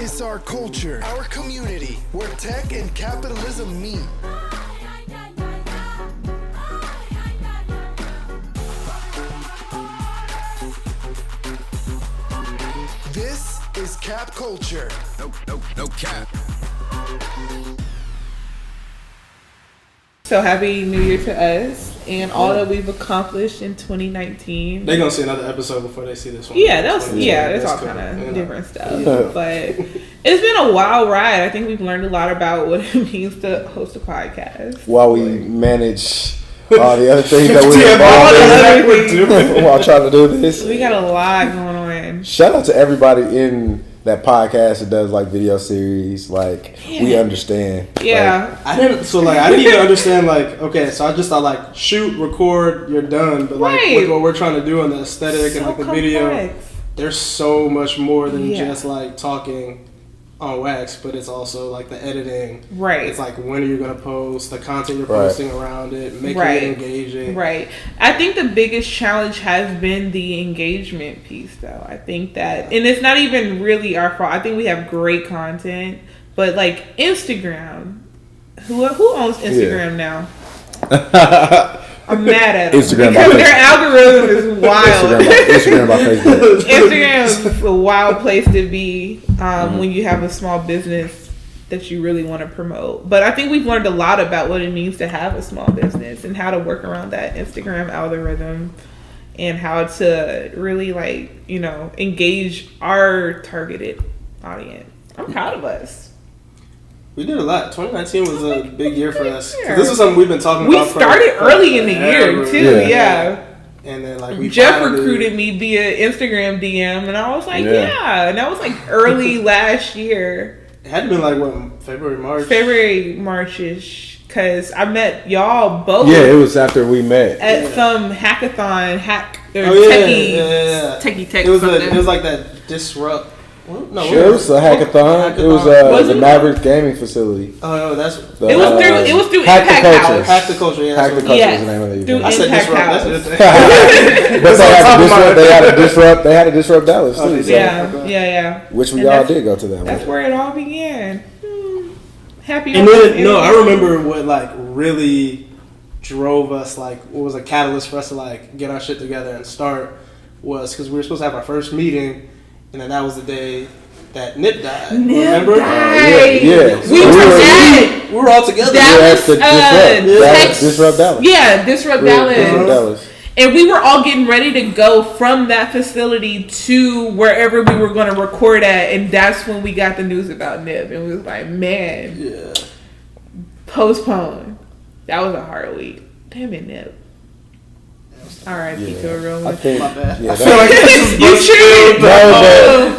It's our culture, our community, where tech and capitalism meet. This is Cap Culture. No cap. So happy New Year to us and all that we've accomplished in 2019. They're gonna see another episode before they see this one. Yeah, that's all kind of different stuff. But it's been a wild ride. I think we've learned a lot about what it means to host a podcast. While we manage all the other things that we're doing while trying to do this. We got a lot going on. Shout out to everybody in that podcast that does like video series. Like, we understand. Yeah. Like, I didn't even understand, like, okay, so I just thought, like, shoot, record, you're done. But, like, with what we're trying to do on the aesthetic and, like, the video, there's so much more than just, like, talking on wax, but it's also, like, the editing. Right. It's, like, when are you going to post, the content you're posting around it, making it engaging. Right. I think the biggest challenge has been the engagement piece, though. I think that, and it's not even really our fault. I think we have great content, but, like, Instagram, who owns Instagram now? I'm mad at them Instagram because their algorithm is wild. Instagram by Facebook. Instagram is a wild place to be when you have a small business that you really want to promote. But I think we've learned a lot about what it means to have a small business and how to work around that Instagram algorithm and how to really, like, you know, engage our targeted audience. I'm proud of us. We did a lot. 2019 was a big year for us. This is something we've been talking about. We started early in the year, too. Yeah. And then, like, Jeff recruited me via Instagram DM, and I was like, and that was, like, early last year. It had to be, like, what, February, March-ish, because I met y'all both. Yeah, it was after we met. At some hackathon, techie tech. It was like that Disrupt. No, it was a hackathon. It was the Maverick Gaming Facility. Oh no, that's it was through Impact House. Hack the Culture, yeah. Hack the Culture was the name of the event. I said Disrupt. But they had a Disrupt Dallas too. Yeah. Which we all did go to that. That's where it all began. Happy. And then I remember what, like, really drove us, like, what was a catalyst for us to, like, get our shit together and start was because we were supposed to have our first meeting. And then that was the day that Nip died. Remember? Yeah. We were all together. Disrupt Dallas. Yeah, Disrupt Dallas. And we were all getting ready to go from that facility to wherever we were going to record at. And that's when we got the news about Nip. And we was like, man, postpone. That was a hard week. Damn it, Nip. R.I.P. to a real one. My bad. Yeah, I feel like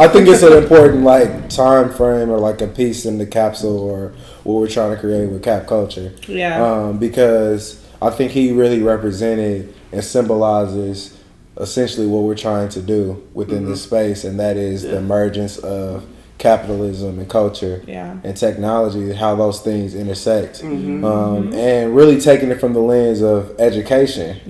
I think it's an important, like, time frame or, like, a piece in the capsule or what we're trying to create with Cap Culture. Yeah. Because I think he really represented and symbolizes essentially what we're trying to do within this space, and that is the emergence of capitalism and culture and technology, how those things intersect, and really taking it from the lens of education.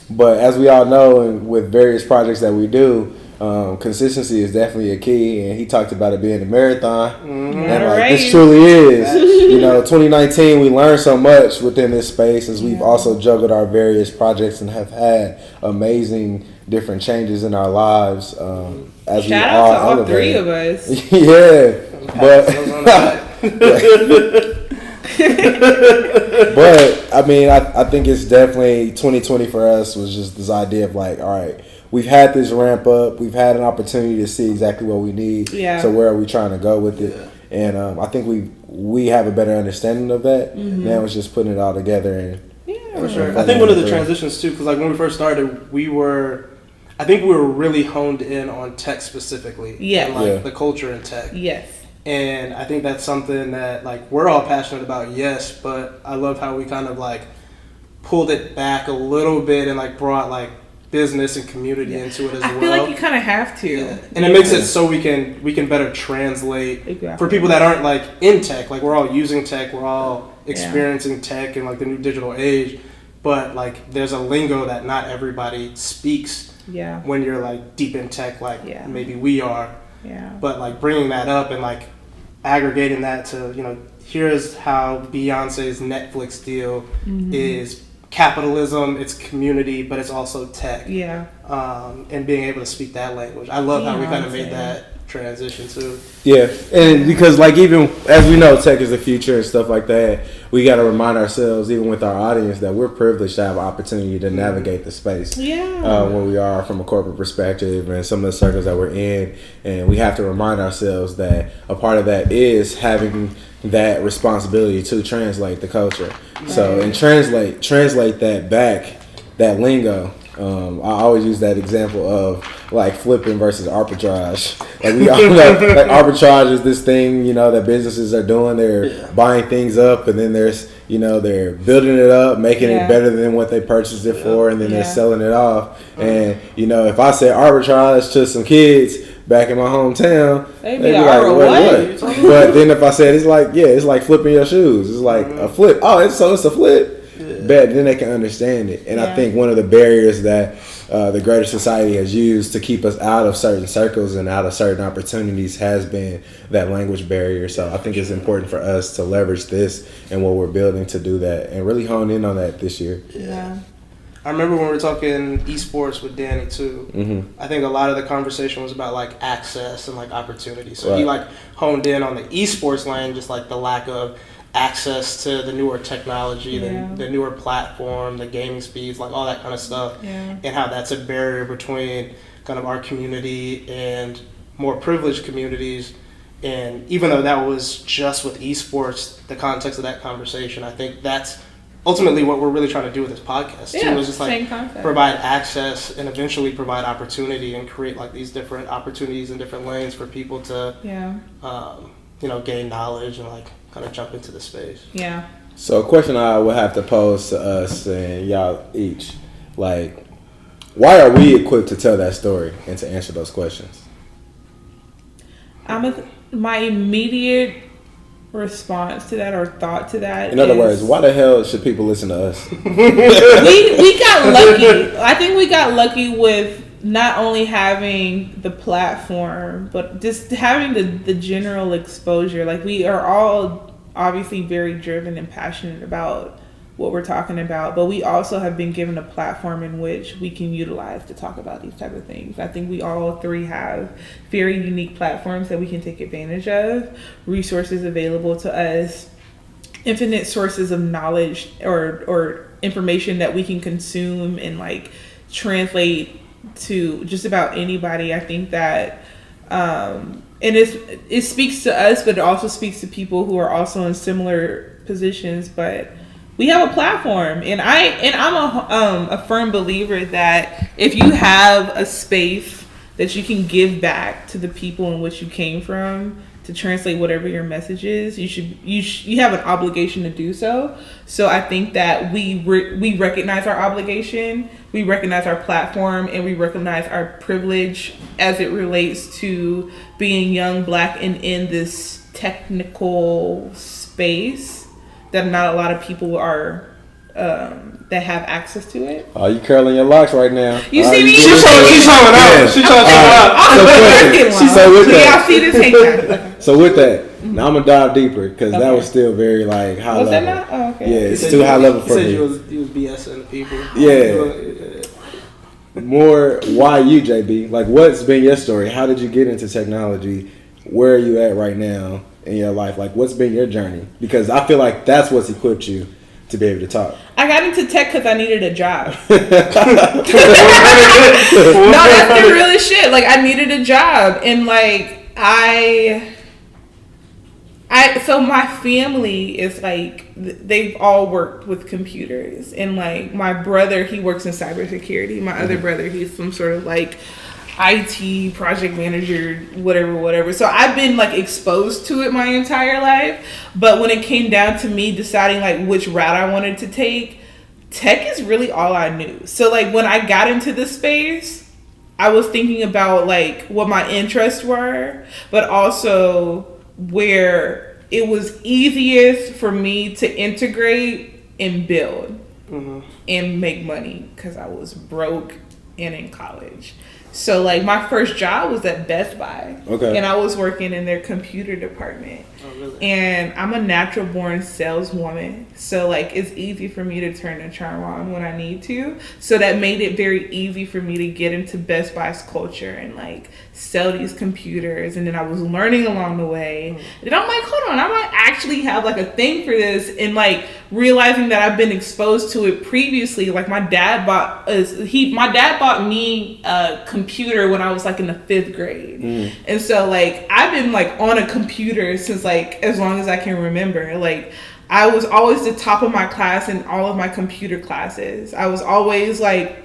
But as we all know, and with various projects that we do, consistency is definitely a key, and he talked about it being a marathon, and like, this truly is. You know, 2019, we learned so much within this space as we've also juggled our various projects and have had amazing different changes in our lives as we all elevate. Shout out to all 3 of us. But I mean, I think it's definitely 2020 for us was just this idea of, like, all right, we've had this ramp up, we've had an opportunity to see exactly what we need. So where are we trying to go with it? And I think we have a better understanding of that. Now it's just putting it all together and. For sure. I think one of the transitions too, because, like, when we first started, I think we were really honed in on tech specifically. And, like, the culture in tech. Yes. And I think that's something that, like, we're all passionate about, but I love how we kind of, like, pulled it back a little bit and, like, brought, like, business and community into it as well. I feel like you kind of have to. And it makes it so we can better translate for people that aren't, like, in tech. Like, we're all using tech, we're all experiencing tech and, like, the new digital age. But, like, there's a lingo that not everybody speaks when you're, like, deep in tech, like maybe we are. Yeah. But like bringing that up and like aggregating that to, you know, here's how Beyonce's Netflix deal is capitalism, it's community, but it's also tech. Yeah. And being able to speak that language. I love how we kind of made that transition too. Yeah, and because like even as we know tech is the future and stuff like that, we got to remind ourselves, even with our audience, that we're privileged to have an opportunity to navigate the space where we are from a corporate perspective and some of the circles that we're in, and we have to remind ourselves that a part of that is having that responsibility to translate the culture. So and translate that back, that lingo. I always use that example of like flipping versus arbitrage. Like we all know, like arbitrage is this thing, you know, that businesses are doing. They're buying things up, and then there's, you know, they're building it up, making it better than what they purchased it for, and then they're selling it off. And you know, if I say arbitrage to some kids back in my hometown, they'd be like, what? But then if I said it's like flipping your shoes. It's like a flip. Oh, it's a flip. Bet then they can understand it. And I think one of the barriers that the greater society has used to keep us out of certain circles and out of certain opportunities has been that language barrier. So I think it's important for us to leverage this and what we're building to do that and really hone in on that this year. Yeah. I remember when we were talking esports with Danny too. I think a lot of the conversation was about like access and like opportunity. So he like honed in on the esports lane, just like the lack of access to the newer technology, the newer platform, the gaming speeds, like all that kind of stuff, and how that's a barrier between kind of our community and more privileged communities. And even though that was just with esports, the context of that conversation, I think that's ultimately what we're really trying to do with this podcast too, is just like provide access and eventually provide opportunity and create like these different opportunities and different lanes for people to you know, gain knowledge and like kind of jump into the space. Yeah. So a question I would have to pose to us and y'all each, like, why are we equipped to tell that story and to answer those questions? My immediate response to that or thought to that, in other words, why the hell should people listen to us? we got lucky. I think we got lucky with not only having the platform, but just having the general exposure. Like, we are all obviously very driven and passionate about what we're talking about, but we also have been given a platform in which we can utilize to talk about these type of things. I think we all three have very unique platforms that we can take advantage of, resources available to us, infinite sources of knowledge or information that we can consume and like translate to just about anybody. I think that and it speaks to us, but it also speaks to people who are also in similar positions. But we have a platform, and I'm a firm believer that if you have a space that you can give back to the people in which you came from to translate whatever your message is, you have an obligation to do so. So I think that we recognize our obligation, we recognize our platform, and we recognize our privilege as it relates to being young, Black, and in this technical space that not a lot of people are that have access to it. Oh, you curling your locks right now. You see me? She's showing out. She's trying to show out. Y'all see this? Hang So with that, now I'm gonna dive deeper because that was still very like high level. That not? Oh, okay. Yeah, it's too high level for me. You was BSing the people. Yeah. More, why you, JB? Like, what's been your story? How did you get into technology? Where are you at right now in your life? Like, what's been your journey? Because I feel like that's what's equipped you to be able to talk. I got into tech because I needed a job. No, that's the realest shit. Like, I needed a job, and like so my family is like, they've all worked with computers, and like my brother, he works in cybersecurity. My other brother, he's some sort of like IT project manager, whatever. So I've been like exposed to it my entire life. But when it came down to me deciding like which route I wanted to take, tech is really all I knew. So like when I got into this space, I was thinking about like what my interests were, but also where it was easiest for me to integrate and build and make money, because I was broke and in college. So like my first job was at Best Buy. Okay. And I was working in their computer department. Oh, really? And I'm a natural born saleswoman. So like it's easy for me to turn the charm on when I need to. So that made it very easy for me to get into Best Buy's culture and like sell these computers. And then I was learning along the way. And I'm like, hold on, I might actually have like a thing for this. And like realizing that I've been exposed to it previously. Like my dad bought me a computer when I was like in the 5th grade. And so like I've been like on a computer since like as long as I can remember. Like I was always the top of my class in all of my computer classes. I was always like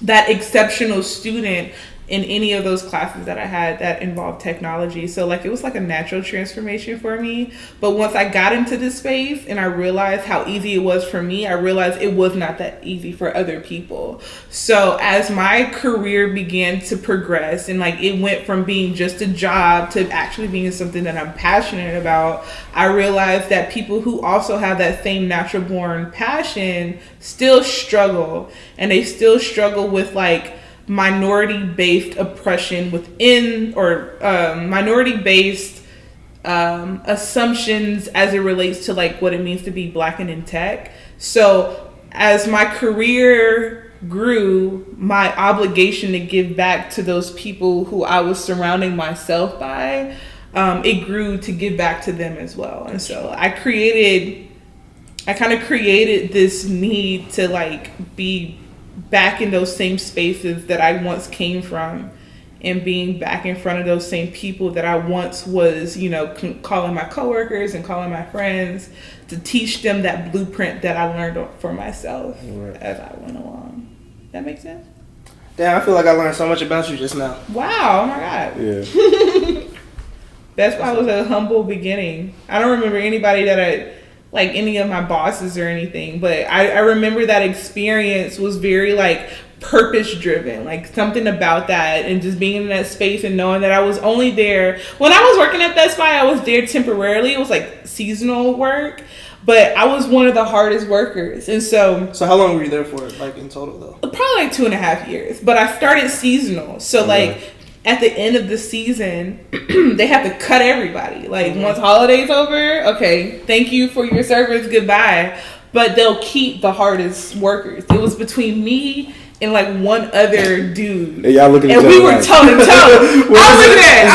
that exceptional student in any of those classes that I had that involved technology. So like it was like a natural transformation for me. But once I got into this space and I realized how easy it was for me, I realized it was not that easy for other people. So as my career began to progress and like it went from being just a job to actually being something that I'm passionate about, I realized that people who also have that same natural born passion still struggle, and they still struggle with like minority-based oppression within, or minority-based assumptions as it relates to like what it means to be Black and in tech. So as my career grew, my obligation to give back to those people who I was surrounding myself by, it grew to give back to them as well. And so I kind of created this need to like be back in those same spaces that I once came from, and being back in front of those same people that I once was, you know, calling my coworkers and calling my friends, to teach them that blueprint that I learned for myself as I went along. That makes sense? Damn, I feel like I learned so much about you just now. Wow, oh my God. Yeah. That's why it was a humble beginning. I don't remember anybody that like any of my bosses or anything, but I remember that experience was very like purpose driven, like something about that, and just being in that space and knowing that I was only there when I was working at Best Buy. I was there temporarily. It was like seasonal work, but I was one of the hardest workers. And so how long were you there for, like in total though? Probably like 2.5 years, but I started seasonal. So like at the end of the season, they have to cut everybody. Like once holidays over, okay, thank you for your service, goodbye. But they'll keep the hardest workers. It was between me and like one other dude. And y'all looking at and each we other were toe to toe. I was looking at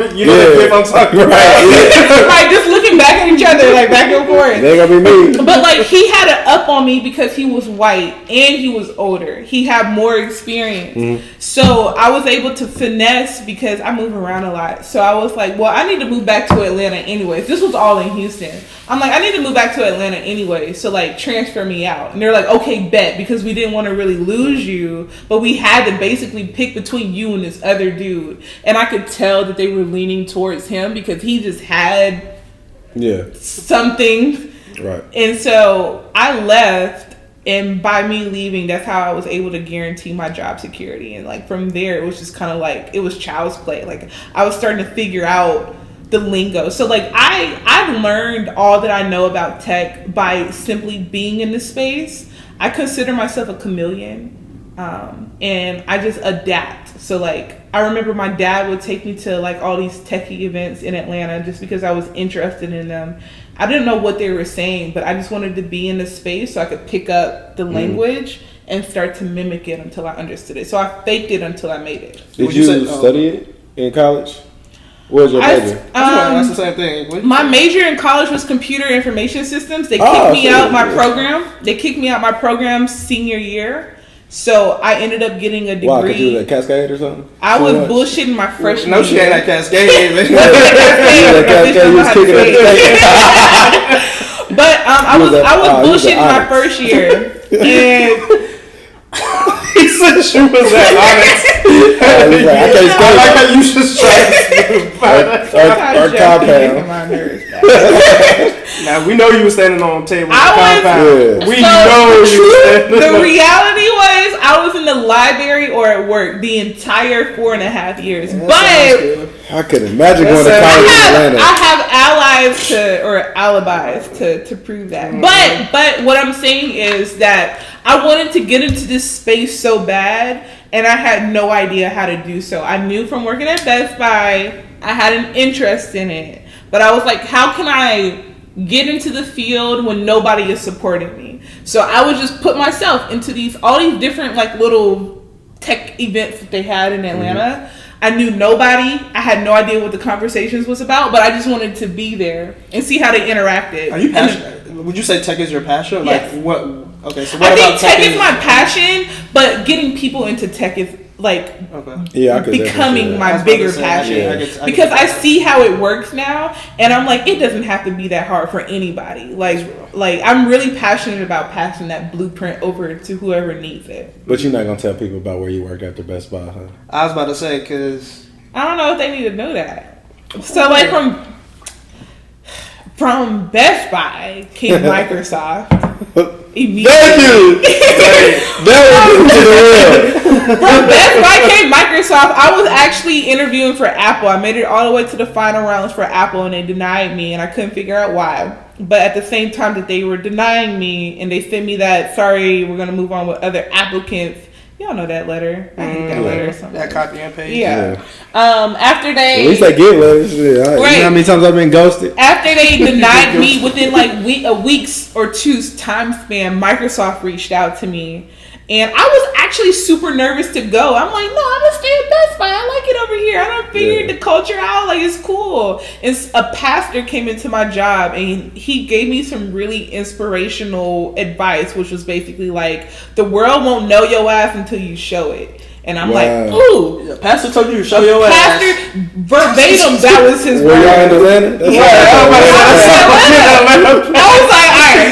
it. You know the clip I'm talking about. like just looking back at each other, like back and forth. They ain't gonna be me. But like he had it up on me because he was white and he was older. He had more experience. So I was able to finesse because I move around a lot. So I was like, well, I need to move back to Atlanta anyways. This was all in Houston. I'm like, I need to move back to Atlanta anyway. So like transfer me out. And they're like, okay, bet, because we didn't want to really lose you, but we had to basically pick between you and this other dude. And I could tell that they were leaning towards him because he just had something. Right. And so I left, and by me leaving, that's how I was able to guarantee my job security. And like from there, it was just kind of like, it was child's play. Like I was starting to figure out the lingo. So like I've learned all that I know about tech by simply being in this space. I consider myself a chameleon, and I just adapt. So like I remember my dad would take me to like all these techie events in Atlanta just because I was interested in them. I didn't know what they were saying, but I just wanted to be in the space so I could pick up the language and start to mimic it until I understood it. So I faked it until I made it. Did you study it in college? What was your major? That's the same thing. My major in college was computer information systems. They kicked me out my program. They kicked me out my program senior year. So I ended up getting a degree. Why? Could you do that Cascade or something? I was bullshitting my freshman year. No, she ain't like Cascade. But I was bullshitting my first year. And he said she was that honest. I like how you just tried to compound. Now we know you were standing on table. The reality was I was in the library or at work the entire 4.5 years. But I could imagine going to college in Atlanta. I have alibis to prove that. But what I'm saying is that I wanted to get into this space so bad, and I had no idea how to do so. I knew from working at Best Buy, I had an interest in it, but I was like, how can I get into the field when nobody is supporting me? So I would just put myself into all these different like little tech events that they had in Atlanta. I knew nobody. I had no idea what the conversations was about, but I just wanted to be there and see how they interacted. Are you passionate? Would you say tech is your passion? Yes. Like what? Okay, so what I about think tech is my passion, but getting people into tech is like becoming my bigger passion. Because I see how it works now, and I'm like, it doesn't have to be that hard for anybody. Like I'm really passionate about passing that blueprint over to whoever needs it. But you're not gonna tell people about where you work after Best Buy, huh? I was about to say, because I don't know if they need to know that. So like from Best Buy came Microsoft. Thank you. From Best Buy came Microsoft. I was actually interviewing for Apple. I made it all the way to the final rounds for Apple, and they denied me, and I couldn't figure out why. But at the same time that they were denying me, and they sent me that, sorry, we're going to move on with other applicants. Y'all know that letter. I hate that letter or something. That copy and paste. Yeah. After they... At least I get letters. Right. You know how many times I've been ghosted? After they denied me, within like a week's or two's time span, Microsoft reached out to me. And I was actually super nervous to go. I'm like, no, I'm going to stay at Best Buy. I like it over here. I done figured the culture out. Like, it's cool. And a pastor came into my job, and he gave me some really inspirational advice, which was basically like, the world won't know your ass until you show it. And I'm like, ooh. Yeah, pastor told you to show your ass. Pastor, verbatim, that was his word. Were y'all in Atlanta? I was like, all right.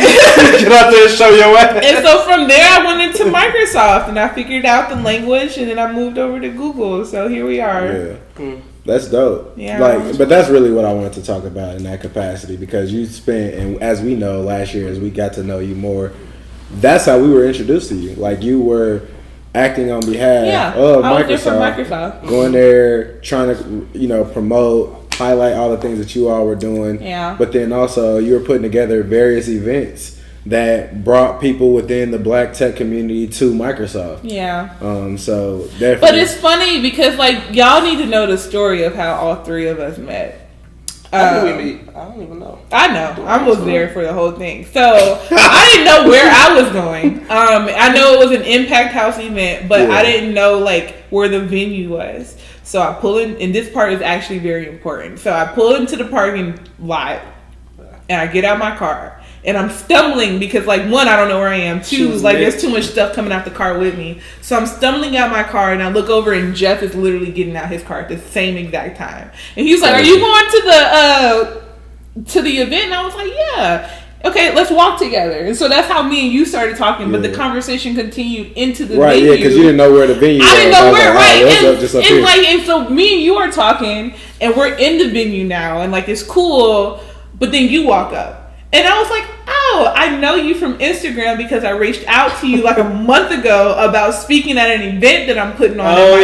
Get out there and show your ass. And so from there, I went into Microsoft, and I figured out the language, and then I moved over to Google. So here we are. Yeah. That's dope. Yeah. But that's really what I wanted to talk about in that capacity, because you spent, and as we know, last year, as we got to know you more, that's how we were introduced to you. Like, you were acting on behalf of Microsoft, going there, trying to, promote, highlight all the things that you all were doing. Yeah. But then also, you were putting together various events that brought people within the black tech community to Microsoft. Yeah. So definitely. But it's funny because like y'all need to know the story of how all three of us met. How did we meet? I don't even know. I know. I was there for the whole thing. So I didn't know where I was going. I know it was an Impact House event, but I didn't know like where the venue was. So I pull in, and this part is actually very important. So I pull into the parking lot, and I get out my car. And I'm stumbling because, like, one, I don't know where I am. Two, like, there's too much stuff coming out the car with me. So I'm stumbling out my car, and I look over, and Jeff is literally getting out his car at the same exact time. And he was like, "Are you going to the event?" And I was like, "Yeah." Okay, let's walk together. And so that's how me and you started talking. But the conversation continued into the venue. Right, yeah, because you didn't know where the venue was. I didn't know where, right. And so me and you are talking, and we're in the venue now, and, like, it's cool. But then you walk up. And I was like, oh, I know you from Instagram because I reached out to you like a month ago about speaking at an event that I'm putting on at my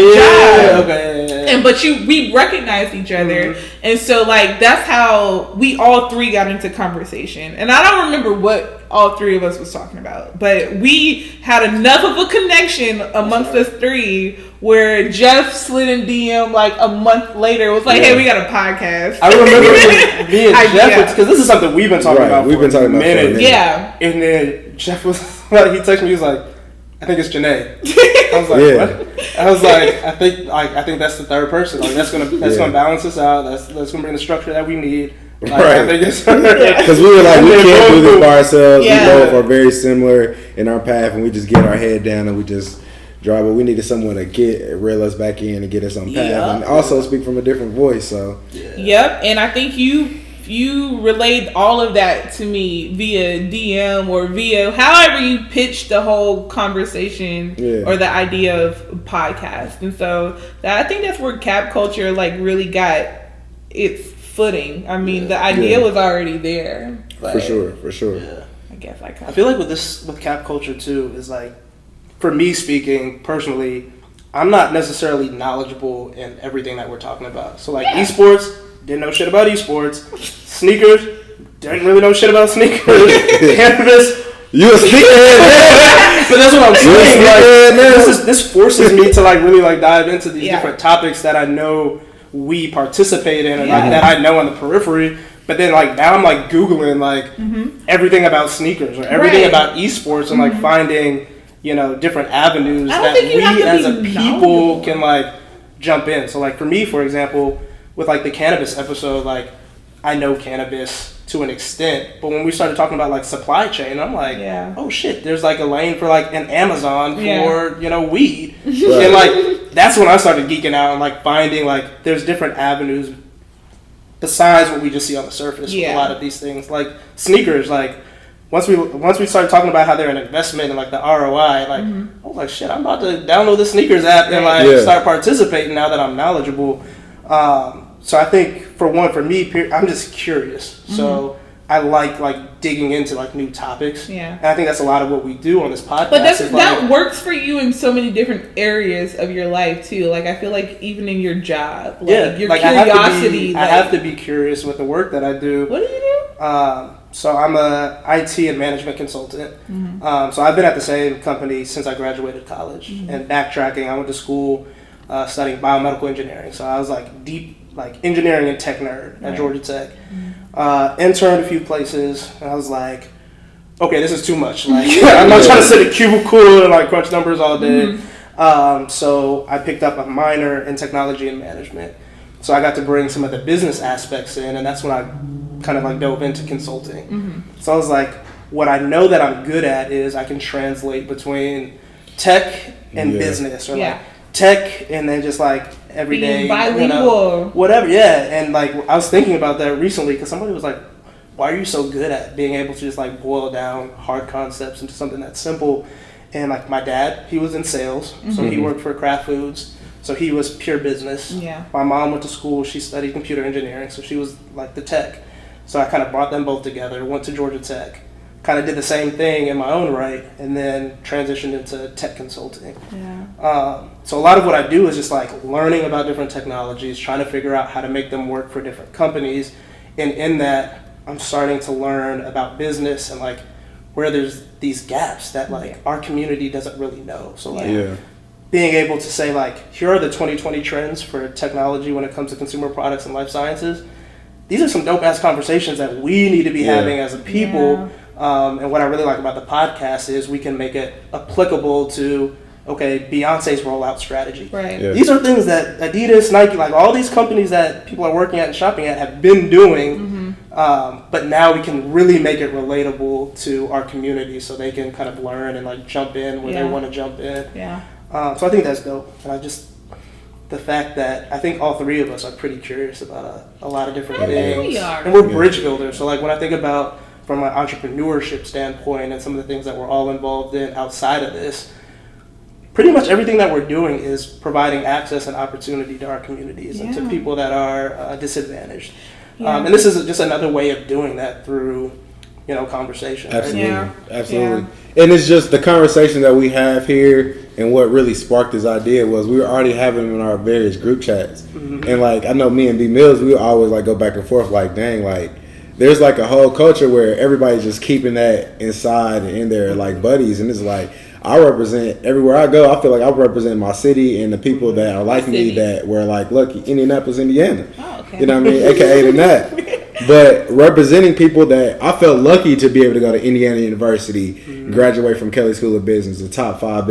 job. Okay. And we recognized each other. Mm-hmm. And so like that's how we all three got into conversation. And I don't remember what all three of us was talking about, but we had enough of a connection amongst us three where Jeff slid in DM like a month later. Was like, hey, we got a podcast. I remember me and Jeff, because this is something we've been talking about. We've been talking about for a minute. Yeah. And then Jeff was like, he texted me, he was like, I think it's Janae. I was like, what? I was like, I think that's the third person. Like that's gonna balance us out. That's gonna bring the structure that we need. Like, right. Because we were like, we can't do this by ourselves. Yeah. We both are very similar in our path, and we just get our head down and we just drive. But we needed someone to reel us back in and get us on path, and also speak from a different voice. So. Yep, and I think you relayed all of that to me via DM or via however you pitched the whole conversation or the idea of podcast. And so I think that's where Cap Culture like really got its footing. I mean, the idea was already there. For sure. Yeah. I guess I feel like with Cap Culture too is like, for me speaking personally, I'm not necessarily knowledgeable in everything that we're talking about. So like esports, didn't know shit about esports. Sneakers, didn't really know shit about sneakers. Cannabis, you a sneakerhead? that's what I'm saying. Like, this forces me to like really like dive into these different topics that I know we participate in and like, that I know on the periphery. But then like now I'm like Googling like everything about sneakers or everything about esports and like finding, you know, different avenues that we as a people can like jump in. So like for me, for example, with like the cannabis episode, like I know cannabis to an extent, but when we started talking about like supply chain, I'm like, oh shit, there's like a lane for like an Amazon for, you know, weed. And like that's when I started geeking out and like finding like there's different avenues besides what we just see on the surface with a lot of these things. Like sneakers, like once we started talking about how they're an investment and like the ROI, like I was like, shit, I'm about to download the sneakers app and like start participating now that I'm knowledgeable. So I think for me, I'm just curious. So I like digging into like new topics. Yeah. And I think that's a lot of what we do on this podcast. But that works for you in so many different areas of your life too. Like I feel like even in your job, like your curiosity. I have to be curious with the work that I do. What do you do? So I'm a IT and management consultant. So I've been at the same company since I graduated college. And backtracking, I went to school studying biomedical engineering. So I was like deep like engineering and tech nerd at Georgia Tech. Interned a few places, and I was like, okay, this is too much. Like, I'm not trying to sit in a cubicle and like crunch numbers all day. So I picked up a minor in technology and management. So I got to bring some of the business aspects in, and that's when I kind of like dove into consulting. So I was like, what I know that I'm good at is I can translate between tech and business, or like tech and then just like everyday, bilingual, you know, whatever. And like I was thinking about that recently because somebody was like, why are you so good at being able to just like boil down hard concepts into something that's simple? And like my dad, he was in sales, so he worked for Kraft Foods, so he was pure business. My mom went to school, she studied computer engineering, so she was like the tech. So I kind of brought them both together, went to Georgia Tech, kind of did the same thing in my own right, and then transitioned into tech consulting. So a lot of what I do is just like learning about different technologies, trying to figure out how to make them work for different companies. And in that, I'm starting to learn about business and like where there's these gaps that like our community doesn't really know. So like being able to say like, here are the 2020 trends for technology when it comes to consumer products and life sciences. These are some dope ass conversations that we need to be having as a people. And what I really like about the podcast is we can make it applicable to, okay, Beyonce's rollout strategy. These are things that Adidas, Nike, like all these companies that people are working at and shopping at have been doing. But now we can really make it relatable to our community so they can kind of learn and like jump in where they want to jump in. So I think that's dope. And the fact that I think all three of us are pretty curious about a lot of different things. We are. And we're bridge builders. So like when I think about from an entrepreneurship standpoint and some of the things that we're all involved in outside of this, pretty much everything that we're doing is providing access and opportunity to our communities and to people that are disadvantaged. And this is just another way of doing that through, you know, conversation. Absolutely. Absolutely. And it's just the conversation that we have here, and what really sparked this idea was we were already having them in our various group chats. And like, I know me and B Mills, we would always like go back and forth like, dang, like, there's like a whole culture where everybody's just keeping that inside and in their like buddies, and it's like I represent everywhere I go. I feel like I represent my city and the people that are like me that were like, look, Indianapolis, Indiana. You know what I mean? AKA the NAP. But representing people that I felt lucky to be able to go to Indiana University, graduate from Kelley School of Business, the top 5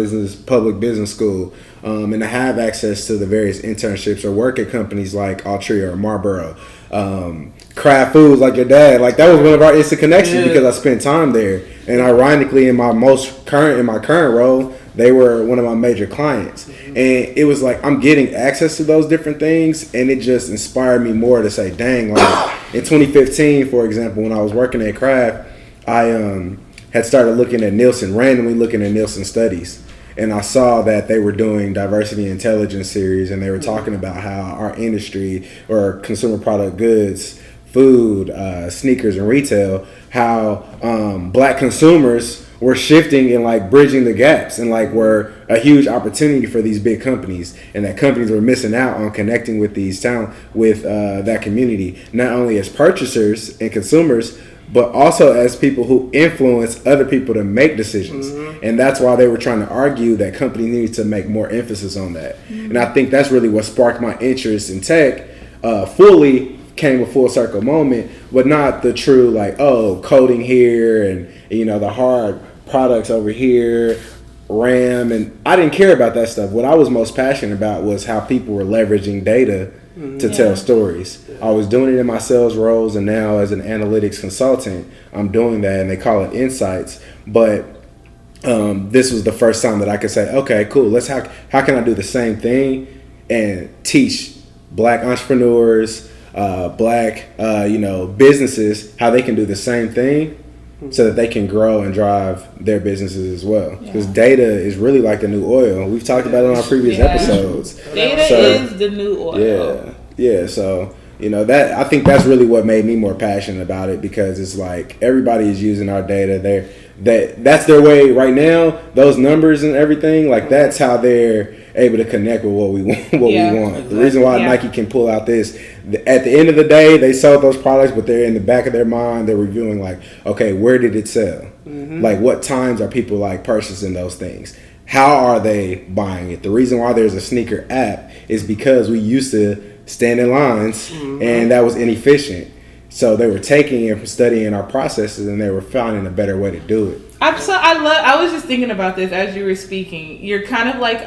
public business school, and to have access to the various internships or work at companies like Altria or Marlboro. Kraft Foods, like your dad, like that was one of our instant connections because I spent time there. And ironically, in my current role, they were one of my major clients. And it was like I'm getting access to those different things, and it just inspired me more to say, dang, like in 2015, for example, when I was working at Kraft, I had started randomly looking at Nielsen studies. And I saw that they were doing diversity intelligence series, and they were talking about how our industry or consumer product goods, food, sneakers, and retail, how black consumers were shifting and like bridging the gaps and like were a huge opportunity for these big companies, and that companies were missing out on connecting with these that community, not only as purchasers and consumers, but also as people who influence other people to make decisions. And that's why they were trying to argue that companies need to make more emphasis on that. And I think that's really what sparked my interest in tech. Fully came a full circle moment, but not the true like, oh, coding here and the hard products over here, RAM, and I didn't care about that stuff. What I was most passionate about was how people were leveraging data to tell stories. I was doing it in my sales roles, and now as an analytics consultant, I'm doing that, and they call it insights. But this was the first time that I could say, okay, cool. How can I do the same thing and teach Black entrepreneurs, Black businesses how they can do the same thing so that they can grow and drive their businesses as well. Because data is really like the new oil. We've talked about it on our previous episodes. Data is the new oil. Yeah. So that I think that's really what made me more passionate about it, because it's like everybody is using our data. That's their way right now. Those numbers and everything, like that's how they're able to connect with what we want. We want. The reason why Nike can pull out this, at the end of the day, they sold those products, but they're in the back of their mind. They're reviewing like, okay, where did it sell? Like, what times are people like purchasing those things? How are they buying it? The reason why there's a sneaker app is because we used to stand in lines, and that was inefficient. So they were taking and studying our processes, and they were finding a better way to do it. I was just thinking about this as you were speaking. You're kind of like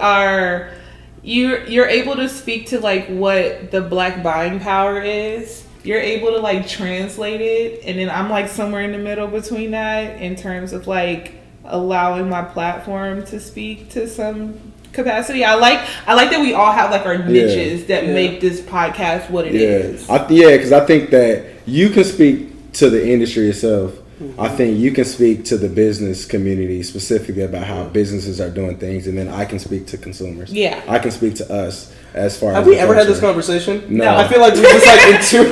you're able to speak to like what the Black buying power is. You're able to like translate it, and then I'm like somewhere in the middle between that in terms of like allowing my platform to speak to some capacity. I like that we all have like our niches that make this podcast what it is. Because I think that you can speak to the industry itself. I think you can speak to the business community specifically about how businesses are doing things, and then I can speak to consumers. I can speak to us as far as. Have we ever had this conversation? No. I feel like we just like intuitive.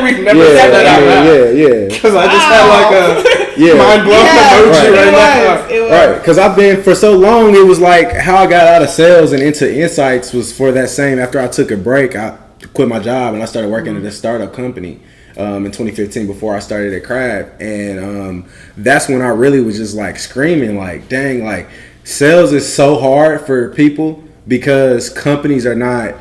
We've never said that out loud. Because I just had like a mind blown emoji right now. Right, because I've been for so long. It was like how I got out of sales and into insights was for that same. After I took a break, I quit my job and I started working at a startup company. In 2015 before I started at Crab, and that's when I really was just like screaming like, dang, like sales is so hard for people because companies are not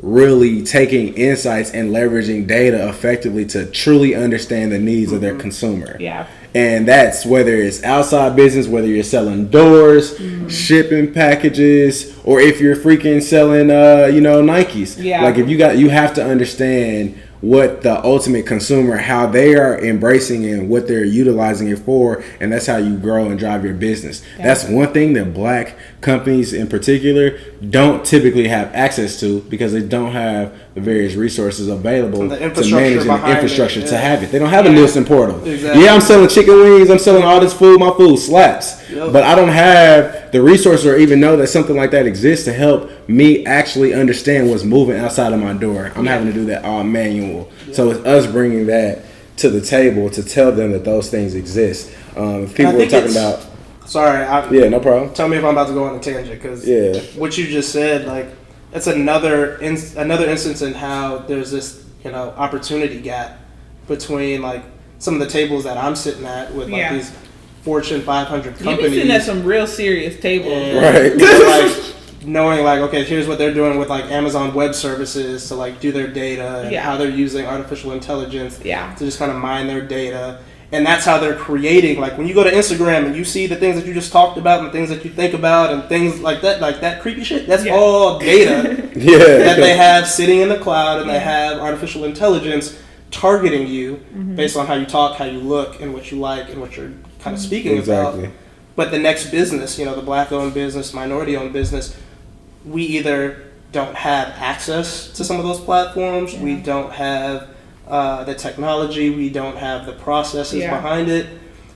really taking insights and leveraging data effectively to truly understand the needs of their consumer. And that's whether it's outside business, whether you're selling doors, shipping packages, or if you're freaking selling Nikes. Like if you have to understand what the ultimate consumer, how they are embracing and what they're utilizing it for, and that's how you grow and drive your business. That's one thing that Black companies in particular don't typically have access to because they don't have the various resources available to manage the infrastructure to have it. They don't have a Nielsen portal. I'm selling chicken wings, I'm selling all this food, my food slaps. But I don't have the resources or even know that something like that exists to help me actually understand what's moving outside of my door. I'm having to do that all manual. So it's us bringing that to the table to tell them that those things exist. People were talking about... Sorry. No problem. Tell me if I'm about to go on a tangent, because what you just said, like, that's another instance in how there's this, opportunity gap between, like, some of the tables that I'm sitting at with, like, these Fortune 500 companies. You be sitting at some real serious tables. Right. Like, knowing, like, okay, here's what they're doing with, like, Amazon Web Services to, like, do their data and how they're using artificial intelligence to just kind of mine their data. And that's how they're creating, like, when you go to Instagram and you see the things that you just talked about and the things that you think about and things like that creepy shit, that's all data that they have sitting in the cloud, and they have artificial intelligence targeting you based on how you talk, how you look, and what you like and what you're kind of speaking about. But the next business, the Black-owned business, minority-owned business, we either don't have access to some of those platforms, we don't have the technology, we don't have the processes behind it.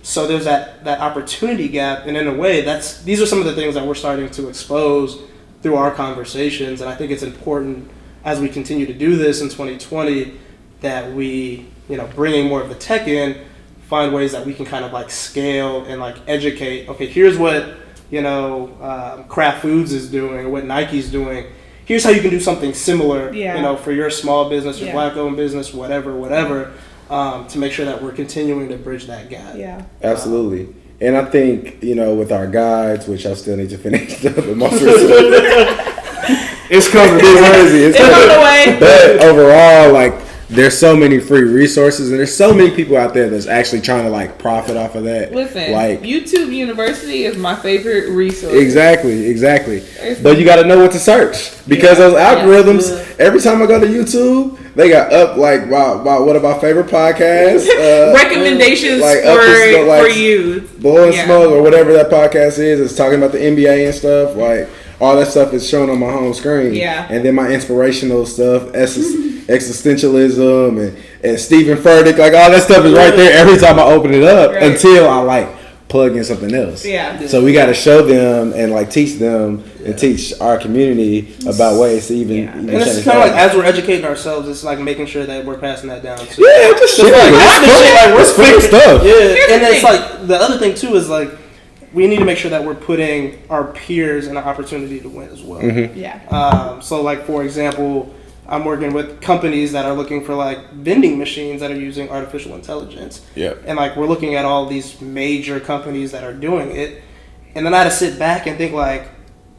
So there's that opportunity gap, and in a way, these are some of the things that we're starting to expose through our conversations. And I think it's important as we continue to do this in 2020 that we, bringing more of the tech in, find ways that we can kind of like scale and like educate. Okay, here's what Kraft Foods is doing or what Nike's doing. Here's how you can do something similar, for your small business, your Black-owned business, whatever. to make sure that we're continuing to bridge that gap. Yeah, absolutely. And I think, with our guides, which I still need to finish the most it's coming. It's on the way. But overall, like, there's so many free resources, and there's so many people out there that's actually trying to like profit off of that. Listen, like YouTube University is my favorite resource. Exactly. But you got to know what to search because those algorithms. Every time I go to YouTube, they got up like about one of my favorite podcasts. Recommendations for you. Blow and Smoke or whatever that podcast is. It's talking about the NBA and stuff. Like all that stuff is shown on my home screen. Yeah. And then my inspirational stuff, existentialism and Stephen Furtick, like all that stuff is right there every time I open it up until I like plug in something else. Yeah. So we got to show them and like teach them and teach our community about ways to even and it's kind of like as we're educating ourselves, it's like making sure that we're passing that down. So just shit. We're fun stuff. Yeah, and it's like the other thing too is like we need to make sure that we're putting our peers in an opportunity to win as well. Mm-hmm. Yeah. So like for example, I'm working with companies that are looking for like vending machines that are using artificial intelligence. Yeah. And like we're looking at all these major companies that are doing it, and then I had to sit back and think like,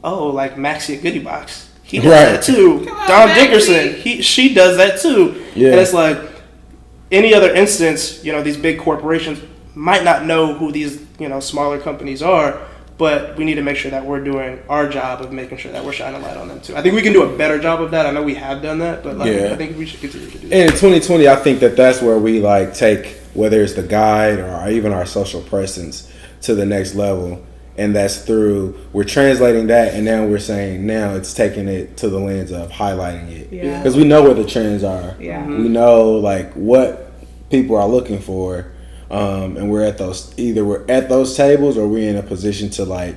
oh, like Maxie at Goodie Box, he does that too. Don Dickerson, she does that too. Yeah. And it's like any other instance, these big corporations might not know who these smaller companies are. But we need to make sure that we're doing our job of making sure that we're shining a light on them too. I think we can do a better job of that. I know we have done that, but I think we should continue to do that. And in 2020, I think that's where we like take whether it's the guide or even our social presence to the next level. And that's through, we're translating that, and now we're saying now it's taking it to the lens of highlighting it. Because we know what the trends are. Yeah. We know like what people are looking for. And we're at those tables or we're in a position to like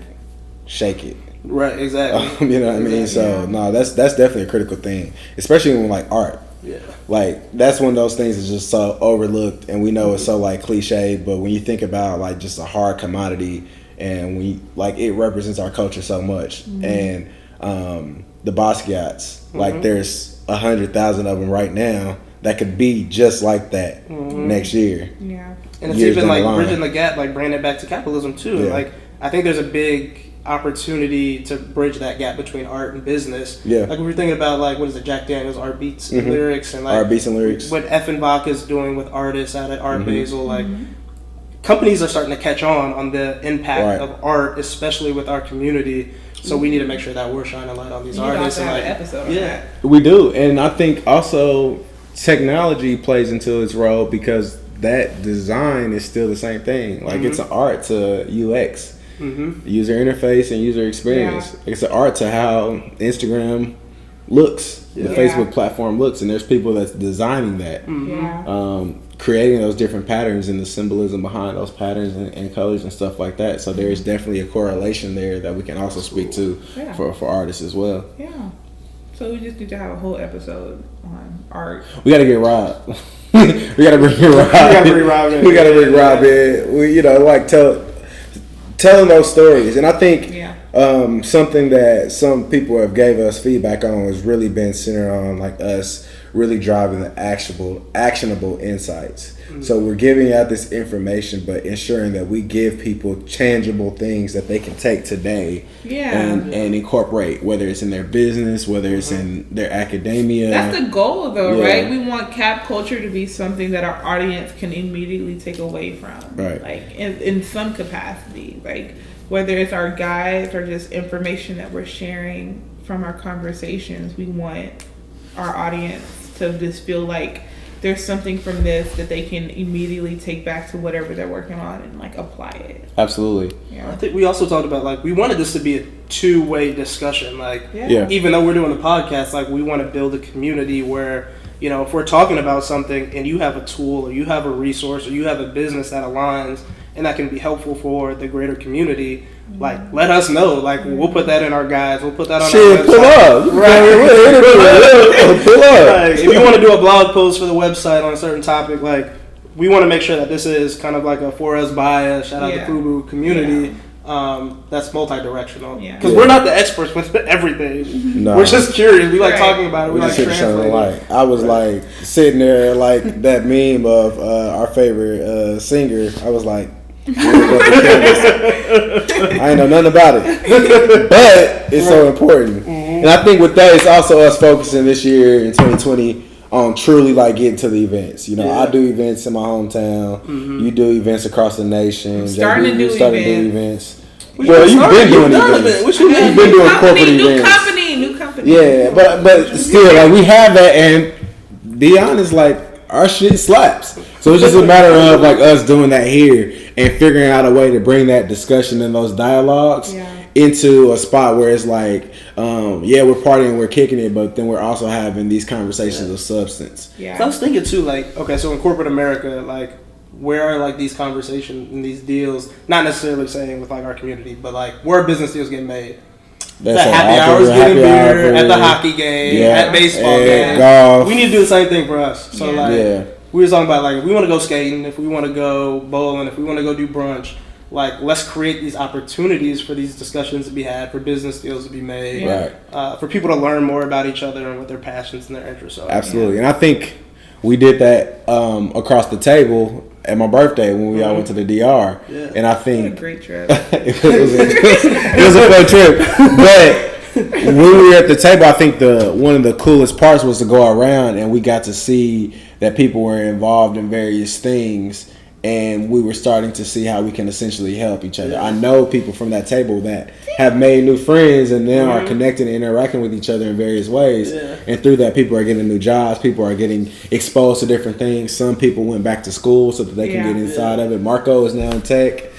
shake it. Right, exactly. You know what I mean? So no, that's definitely a critical thing, especially when like art. Yeah. Like that's one of those things that's just so overlooked, and we know it's so like cliche, but when you think about like just a hard commodity, and it represents our culture so much, and the Basquiats, like there's 100,000 of them right now that could be just like that next year. Yeah. And it's even like bridging the gap, like bringing it back to capitalism too. Yeah. Like I think there's a big opportunity to bridge that gap between art and business. Yeah. Like we were thinking about like what is it, Jack Daniels, Art Beats and Lyrics, and like Art Beats and Lyrics. What Effenbach is doing with artists out at Art Basel, like companies are starting to catch on the impact of art, especially with our community. So we need to make sure that we're shining a light on these artists. And like, an episode on that. We do, and I think also technology plays into its role because that design is still the same thing. Like it's an art to UX, user interface and user experience. It's an art to how Instagram looks, the Facebook platform looks, and there's people that's designing that, creating those different patterns and the symbolism behind those patterns and colors and stuff like that. So there is definitely a correlation there that we can also speak to for artists as well. Yeah. So we just need to have a whole episode on art. We got to get Rob. We got to bring Rob in. We got to bring Rob in. We, like telling those stories. And I think something that some people have gave us feedback on has really been centered on like us really driving the actionable insights. So we're giving out this information, but ensuring that we give people tangible things that they can take today and incorporate, whether it's in their business, whether it's in their academia. That's the goal, though, right? We want cap culture to be something that our audience can immediately take away from, like in some capacity, like whether it's our guides or just information that we're sharing from our conversations. We want our audience to just feel like there's something from this that they can immediately take back to whatever they're working on and like apply it. Absolutely. Yeah. I think we also talked about like we wanted this to be a two-way discussion. Like even though we're doing the podcast, like we want to build a community where, if we're talking about something and you have a tool or you have a resource or you have a business that aligns and that can be helpful for the greater community, like let us know. Like we'll put that in our guides. We'll put that on our website. Pull up. Pull up. Like, if you want to do a blog post for the website on a certain topic, like we want to make sure that this is kind of like a for us by us, shout out to FUBU community. that's multi-directional. Yeah. We're not the experts with everything. No. We're just curious. We like Right. talking about it. We like translating. I was like sitting there like that meme of our favorite singer. I was like, I ain't know nothing about it, but it's so important. And I think with that, it's also us focusing this year in 2020 on truly like getting to the events. You know, I do events in my hometown. You do events across the nation. Starting to do events. Well, Well, you've been doing events. What you mean? You've been doing corporate events. New company. Yeah, but still, like we have that, and be honest, like our shit slaps. So it's just a matter of like us doing that here and figuring out a way to bring that discussion and those dialogues into a spot where it's like, we're partying, we're kicking it, but then we're also having these conversations of substance. Yeah. So I was thinking too, like, okay, so in corporate America, like, where are like these conversations and these deals? Not necessarily saying with like our community, but like where business deals get made. That's The happy hours getting beer at the hockey game, at baseball game. Golf. We need to do the same thing for us. So we were talking about like if we want to go skating, if we want to go bowling, if we want to go do brunch, like let's create these opportunities for these discussions to be had, for business deals to be made, for people to learn more about each other and what their passions and their interests are. Absolutely, and I think we did that across the table at my birthday when we all went to the DR, and I think What a great trip. it was a fun trip. But when we were at the table, I think one of the coolest parts was to go around and we got to see that people were involved in various things, and we were starting to see how we can essentially help each other. I know people from that table that have made new friends and now are connected and interacting with each other in various ways. And through that, people are getting new jobs. People are getting exposed to different things. Some people went back to school so that they can get inside of it. Marco is now in tech.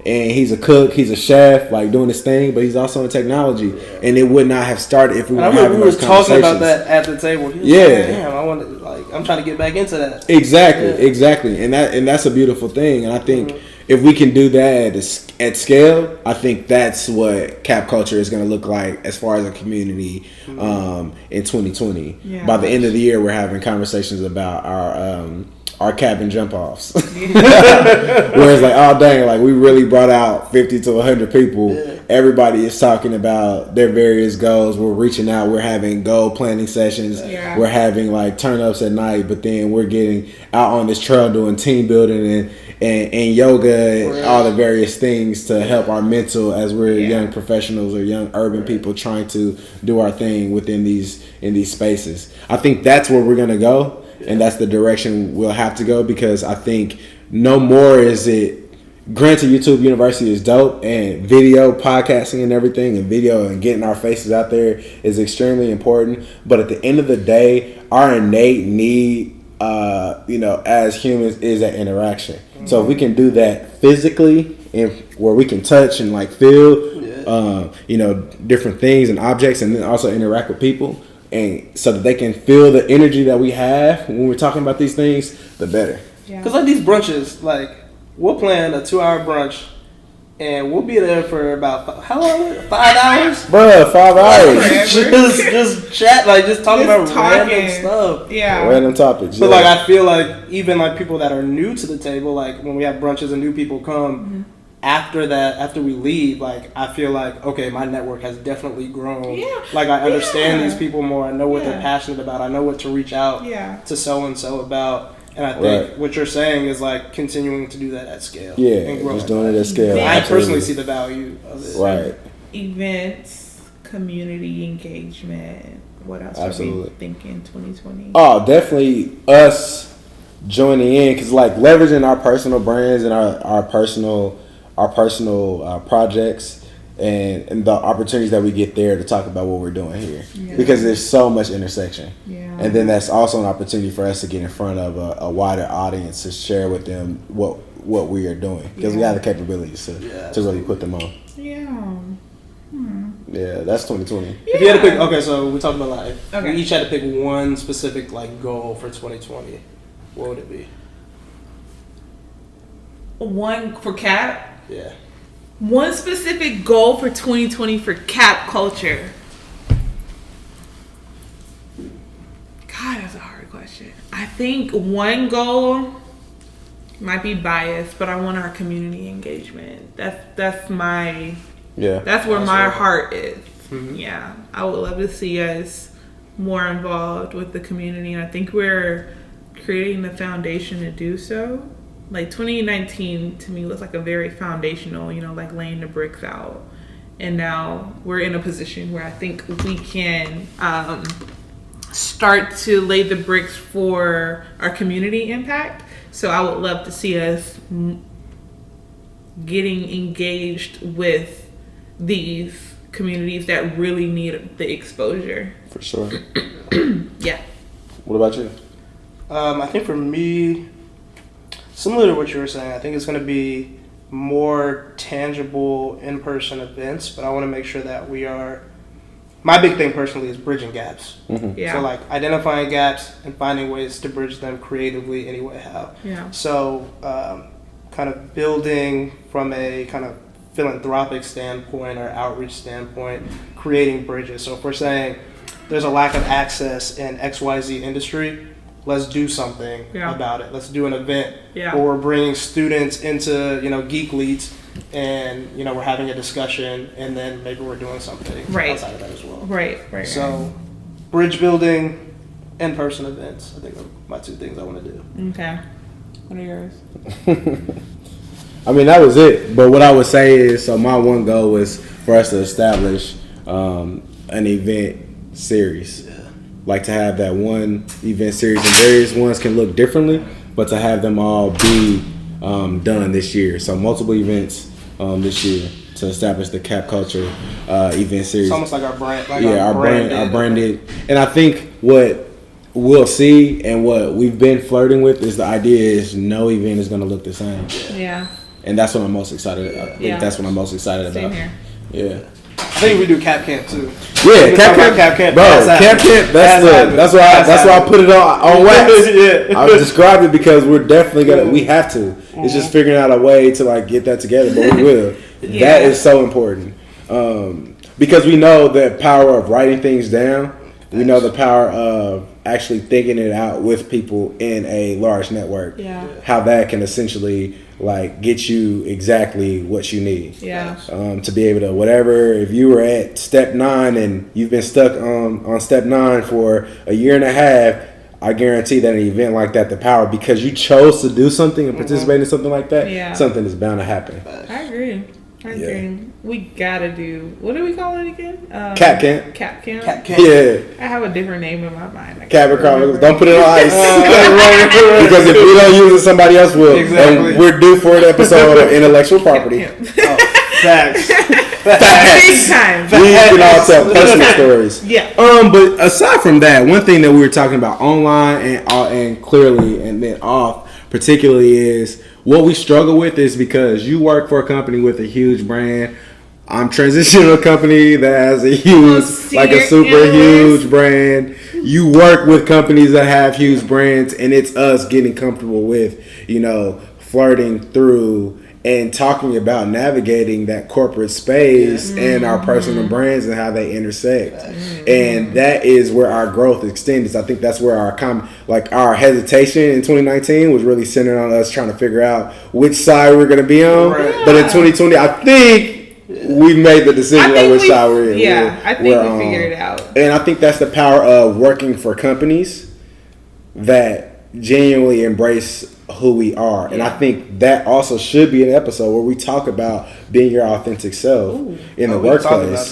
And he's a cook, he's a chef, like doing his thing, but he's also in technology. And it would not have started if we weren't having those conversations. We were talking about that at the table. He was like, damn, I want to, like, I'm trying to get back into that. Exactly. And that's a beautiful thing. And I think if we can do that at scale, I think that's what Cap Culture is going to look like as far as a community in 2020. Yeah. By the end of the year, we're having conversations about our cabin jump offs. Where it's like, oh dang, like we really brought out 50 to 100 people. Everybody is talking about their various goals. We're reaching out. We're having goal planning sessions. We're having like turn ups at night, but then we're getting out on this trail doing team building and yoga and all the various things to help our mental as we're young professionals or young urban people trying to do our thing within in these spaces. I think that's where we're gonna go. And that's the direction we'll have to go, because I think no more is it. Granted, YouTube University is dope, and video podcasting and everything, and video and getting our faces out there is extremely important. But at the end of the day, our innate need, as humans, is that interaction. So if we can do that physically, and where we can touch and like feel, different things and objects, and then also interact with people. And so that they can feel the energy that we have when we're talking about these things, the better. Because like these brunches, like we'll plan a 2-hour brunch, and we'll be there for about how long? 5 hours? Bruh, 5 hours. just chat, like just talking about random stuff. Random topics. But like I feel like even like people that are new to the table, like when we have brunches and new people come. After we leave, like I feel like, okay, my network has definitely grown. Like I understand these people more. I know what they're passionate about. I know what to reach out to so and so about. And I think what you're saying is like continuing to do that at scale. And just doing it at scale. I personally see the value of it. Right. Events, community engagement. What else are we thinking 2020? Oh, definitely us joining in, because like leveraging our personal brands and our personal projects and the opportunities that we get there to talk about what we're doing here, because there's so much intersection, and then that's also an opportunity for us to get in front of a wider audience to share with them what we are doing, because we have the capabilities to really put them on. That's 2020. If you had to pick, so we talked about life. We each had to pick one specific like goal for 2020. What would it be? One for Cap? One specific goal for 2020 for Cap Culture. God, that's a hard question. I think one goal might be biased, but I want our community engagement. That's my Yeah. that's where my heart is. Mm-hmm. Yeah, I would love to see us more involved with the community, and I think we're creating the foundation to do so. Like 2019 to me looks like a very foundational, like laying the bricks out. And now we're in a position where I think we can start to lay the bricks for our community impact. So I would love to see us getting engaged with these communities that really need the exposure. For sure. Yeah. What about you? I think for me, similar to what you were saying, I think it's going to be more tangible in-person events, but I want to make sure that we are, my big thing personally is bridging gaps. Mm-hmm. Yeah. So like identifying gaps and finding ways to bridge them creatively any way how. Yeah. So kind of building from a kind of philanthropic standpoint or outreach standpoint, creating bridges. So if we're saying there's a lack of access in XYZ industry, let's do something about it. Let's do an event where we're bringing students into, Geek Leads, and, we're having a discussion, and then maybe we're doing something outside of that as well. Right. So bridge building, in-person events, I think are my two things I want to do. Okay. What are yours? I mean, that was it. But what I would say is, so my one goal was for us to establish an event series. Like to have that one event series, and various ones can look differently, but to have them all be done this year. So multiple events this year to establish the Cap Culture event series. It's almost like our brand. Our branded. And I think what we'll see and what we've been flirting with is the idea is no event is going to look the same. Yeah. And that's what I'm most excited about. That's what I'm most excited Same about. Here. Yeah. I think we do Cap Camp too. Yeah, Cap Camp, bro. Cap Camp. That's why I put it on wax. I described it because we're definitely gonna. We have to. It's just figuring out a way to like get that together, but we will. That is so important because we know the power of writing things down. We know the power of actually thinking it out with people in a large network. Yeah. How that can essentially like get you exactly what you need. Yeah. To be able to whatever, if you were at step 9 and you've been stuck on step 9 for a year and a half, I guarantee that an event like that, the power, because you chose to do something and participate in something like that, something is bound to happen. I agree. We gotta do, what do we call it again? Cap Camp. Cap Camp. Yeah. I have a different name in my mind. Capricorn. Don't put it on ice. Because if we don't use it, somebody else will. Exactly. And we're due for an episode of intellectual property. Facts. Big time. We can all tell personal stories. Yeah. But aside from that, one thing that we were talking about online and clearly and then off particularly is what we struggle with is because you work for a company with a huge brand. I'm transitioning to a company that has a huge, like a super huge brand. You work with companies that have huge brands, and it's us getting comfortable with, flirting through and talking about navigating that corporate space and our personal brands and how they intersect. And that is where our growth extends. I think that's where our hesitation in 2019 was really centered on us trying to figure out which side we're going to be on. Right. But in 2020, I think we've made the decision on which side we're in. Yeah, I think we figured it out. And I think that's the power of working for companies that genuinely embrace who we are. And I think that also should be an episode where we talk about being your authentic self in the workplace.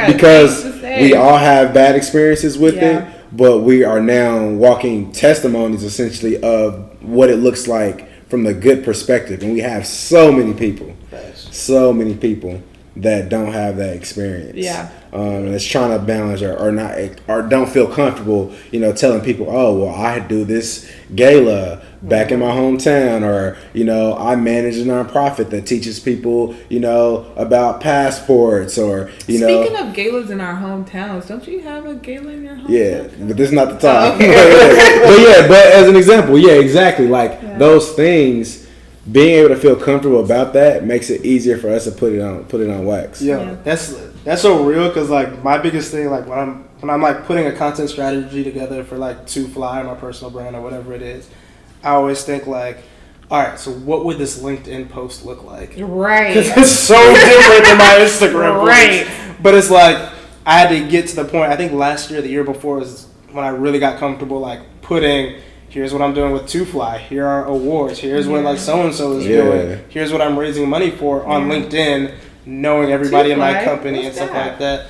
Because we all have bad experiences with it, but we are now walking testimonies essentially of what it looks like from the good perspective. And we have so many people that don't have that experience. Yeah. And it's trying to balance or don't feel comfortable, telling people, oh, well, I do this gala back in my hometown, or, I manage a nonprofit that teaches people, about passports, or, Speaking of galas in our hometowns, don't you have a gala in your hometown? Yeah, but this is not the time. But as an example, exactly. Those things, being able to feel comfortable about that makes it easier for us to put it on wax. Yeah. That's so real because my biggest thing when I'm putting a content strategy together for to fly my personal brand or whatever it is, I always think all right, so what would this LinkedIn post look like? Right. Because it's so different than my Instagram right. post. But it's like, I had to get to the point, I think last year, the year before, is when I really got comfortable, like, putting, here's what I'm doing with Two Fly, here are awards, here's what, like, so-and-so is doing, here's what I'm raising money for on LinkedIn, knowing everybody in my company and stuff like that.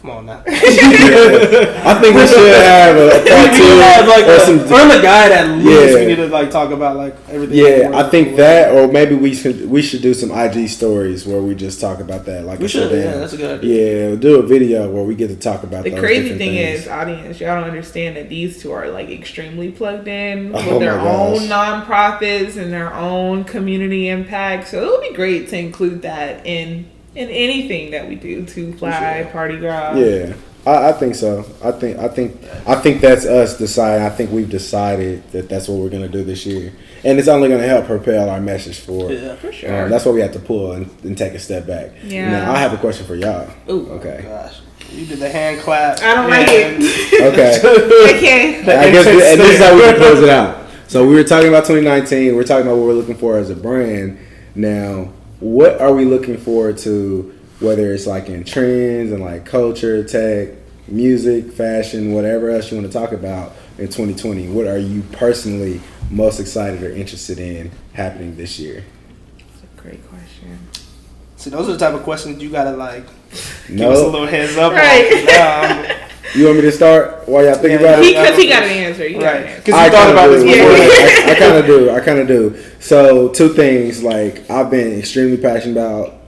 Come on now. I think we should have a part two. From the guide at least, we need to like talk about like everything. Yeah, I think that, or maybe we should do some IG stories where we just talk about that. Like we should. Yeah, that's a good idea. Yeah, we'll do a video where we get to talk about the crazy thing is, audience, y'all don't understand that these two are like extremely plugged in with their own nonprofits and their own community impact. So it would be great to include that in anything that we do. Two Fly, Party Girl. Yeah, I think so. I think that's us deciding. I think we've decided that that's what we're gonna do this year, and it's only gonna help propel our message forward. Yeah, for sure. That's why we have to pull and take a step back. Yeah. Now I have a question for y'all. Ooh. Okay. Oh, gosh. You did the hand clap. I don't like it. Okay. I can't. I guess this is how we can close it out. So we were talking about 2019. We're talking about what we're looking for as a brand. Now, what are we looking forward to, whether it's like in trends and like culture, tech, music, fashion, whatever else you want to talk about in 2020? What are you personally most excited or interested in happening this year? That's a great question. See, those are the type of questions you gotta like give No. us a little heads up Right. on. You want me to start while y'all think about it? Because he got an answer. Right. Because I you thought about this before. I kind of do. So two things, like I've been extremely passionate about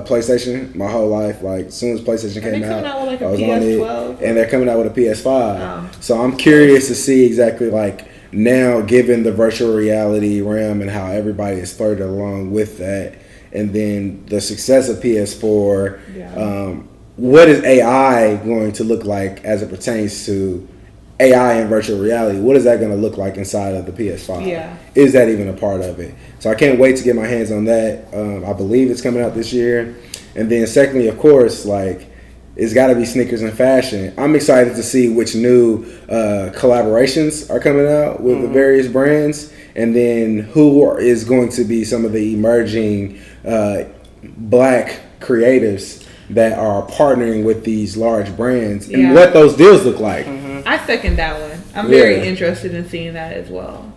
PlayStation my whole life. Like as soon as PlayStation came out, with like I was PS12? on it, and they're coming out with a PS5. Oh. So I'm curious to see exactly like now, given the virtual reality realm and how everybody is flirted along with that, and then the success of PS4. Yeah. What is AI going to look like as it pertains to AI and virtual reality? What is that going to look like inside of the PS5? Yeah. Is that even a part of it? So I can't wait to get my hands on that. I believe it's coming out this year. And then secondly, of course, like it's got to be sneakers and fashion. I'm excited to see which new collaborations are coming out with the various brands, and then who is going to be some of the emerging black creatives that are partnering with these large brands, and what those deals look like. I second that one. I'm very interested in seeing that as well.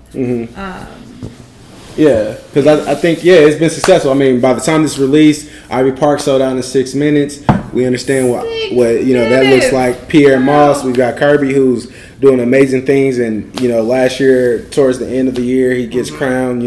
Yeah, because I think it's been successful. I mean, by the time this released, Ivy Park sold out in 6 minutes. We understand what that looks like. Pierre Moss, we've got Kirby, who's doing amazing things, and last year towards the end of the year, he gets crowned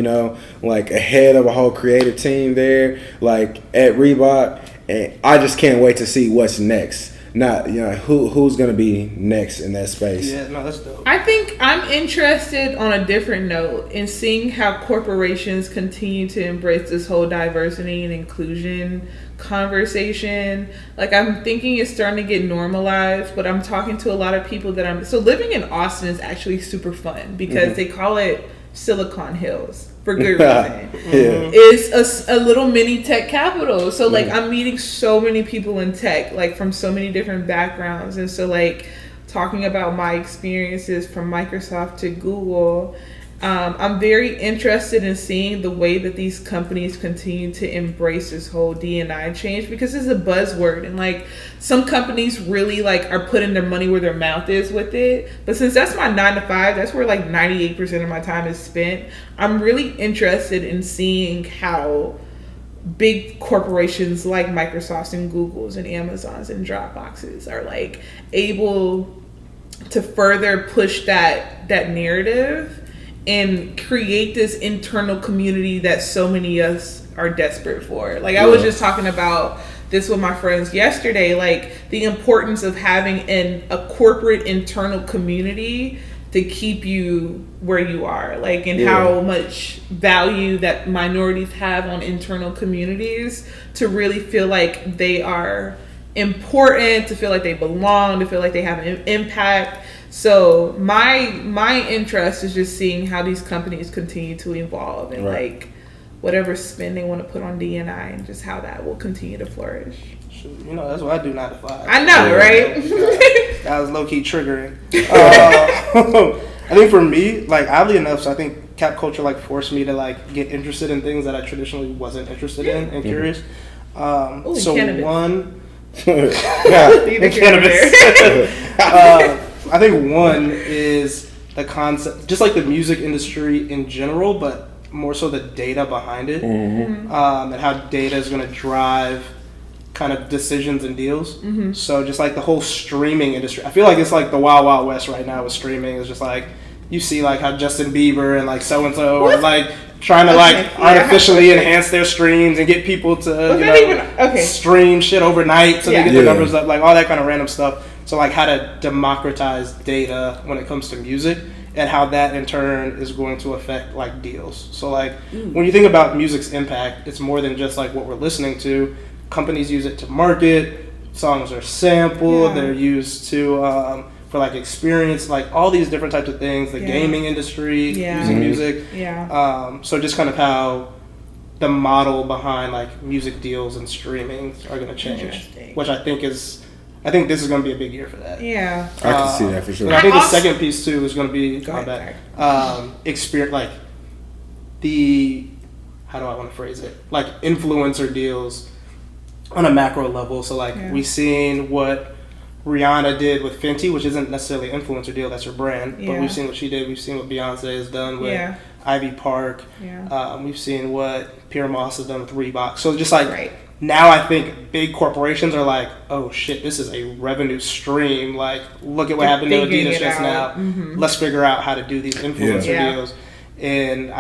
like ahead of a whole creative team there, like at Reebok. And I just can't wait to see what's next. Not who's gonna be next in that space. Yeah, no, that's dope. I think I'm interested on a different note in seeing how corporations continue to embrace this whole diversity and inclusion conversation. Like I'm thinking it's starting to get normalized, but I'm talking to a lot of people so living in Austin is actually super fun because they call it Silicon Hills. For good reason. It's a little mini tech capital. So like I'm meeting so many people in tech, like from so many different backgrounds. And so like talking about my experiences from Microsoft to Google, I'm very interested in seeing the way that these companies continue to embrace this whole D&I change, because it's a buzzword and like some companies really like are putting their money where their mouth is with it. But since that's my 9 to 5, that's where like 98% of my time is spent. I'm really interested in seeing how big corporations like Microsoft and Google's and Amazon's and Dropboxes are like able to further push that narrative and create this internal community that so many of us are desperate for. Like I was just talking about this with my friends yesterday, like the importance of having a corporate internal community to keep you where you are, like, and how much value that minorities have on internal communities to really feel like they are important, to feel like they belong, to feel like they have an impact. So my interest is just seeing how these companies continue to evolve and like whatever spin they want to put on D&I and just how that will continue to flourish. That's what I do 9 to 5. I know, right? That was low key triggering. I think for me, like oddly enough, so I think Cap culture like forced me to like get interested in things that I traditionally wasn't interested in and curious. So cannabis. one, Cannabis. I think one is the concept, just like the music industry in general, but more so the data behind it, and how data is going to drive kind of decisions and deals. So just like the whole streaming industry, I feel like it's like the wild wild west right now with streaming. It's just like you see like how Justin Bieber and like so and so are like trying to artificially enhance their streams and get people to stream shit overnight so they get the numbers up, like all that kind of random stuff. So like how to democratize data when it comes to music, and how that in turn is going to affect like deals. So like when you think about music's impact, it's more than just like what we're listening to. Companies use it to market. Songs are sampled. They're used to for like experience, like all these different types of things. The gaming industry using music. So just kind of how the model behind like music deals and streaming are going to change, which I think this is going to be a big year for that. I can see that for sure. I think the second piece too is going to be experience, like how do I want to phrase it? Like influencer deals on a macro level. So like we've seen what Rihanna did with Fenty, which isn't necessarily an influencer deal, that's her brand, but we've seen what she did. We've seen what Beyonce has done with Ivy Park. We've seen what Pierre Moss has done with Reebok. So just like now I think big corporations are like, oh shit, this is a revenue stream. Like, look at what happened to Adidas just now. Let's figure out how to do these influencer deals. And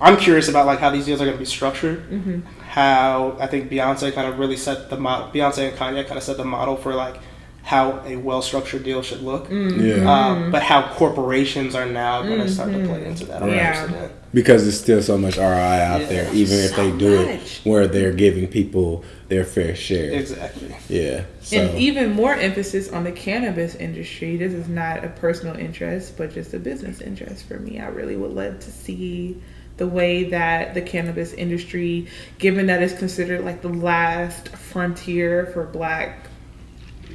I'm curious about like how these deals are going to be structured. How I think Beyonce kind of really set the model. Beyonce and Kanye kind of set the model for like how a well-structured deal should look. But how corporations are now going to start to play into that. Because there's still so much ROI out there, even if they do it where they're giving people their fair share. Exactly. Yeah. So. And even more emphasis on the cannabis industry. This is not a personal interest, but just a business interest for me. I really would love to see the way that the cannabis industry, given that it's considered like the last frontier for Black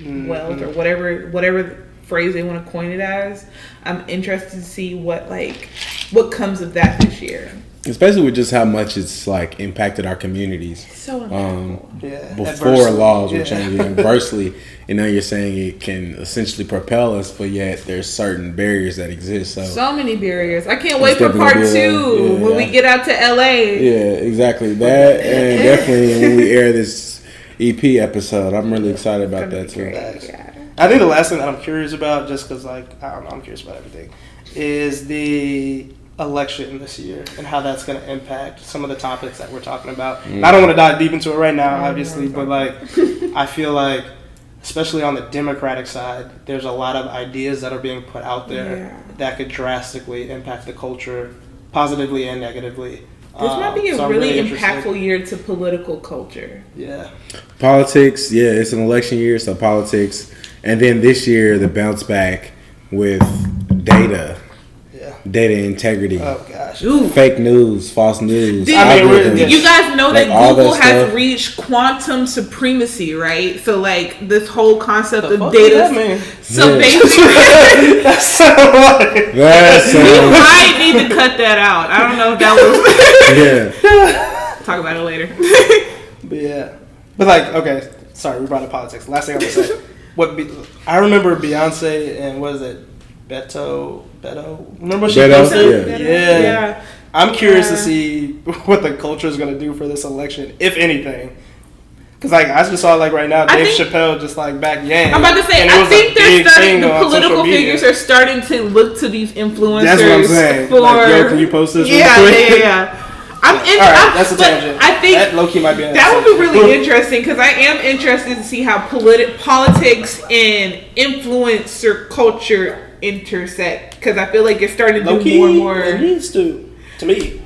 wealth or whatever phrase they want to coin it as, I'm interested to see what comes of that this year. Especially with just how much it's like impacted our communities. So impactful. Before adversely. Laws were changing adversely, you're saying it can essentially propel us, but yet there's certain barriers that exist. So many barriers. I can't wait for part 2 when we get out to LA. Yeah, exactly that, and definitely when we air this EP episode, I'm really excited about that too. I think the last thing that I'm curious about, just because like I don't know, I'm curious about everything, is the election this year and how that's going to impact some of the topics that we're talking about. And I don't want to dive deep into it right now, obviously, but like I feel like, especially on the Democratic side, there's a lot of ideas that are being put out there that could drastically impact the culture, positively and negatively. This might be a really impactful year to political culture. Politics, it's an election year, so politics. And then this year, the bounce back with data. Data integrity. Oh gosh. Fake news, false news. You guys know that Google has reached quantum supremacy, right? So like this whole concept of data. So basically, that's so like. We might need to cut that out. I don't know if that was. Talk about it later. But like, okay, sorry, we brought up politics. Last thing I'm gonna say. I remember Beyonce and what is it? Beto. Remember what she posted? Yeah. I'm curious to see what the culture is going to do for this election, if anything. Because like I just saw like right now, Dave Chappelle just like back yang. I'm about to say, I think the political figures are starting to look to these influencers. That's what I'm saying. For like, yo, can you post this? Real quick? Yeah. That's a tangent. I think that low-key might be that would be really interesting because I am interested to see how politics and influencer culture intersect, because I feel like it's starting to do more and more. It needs to me.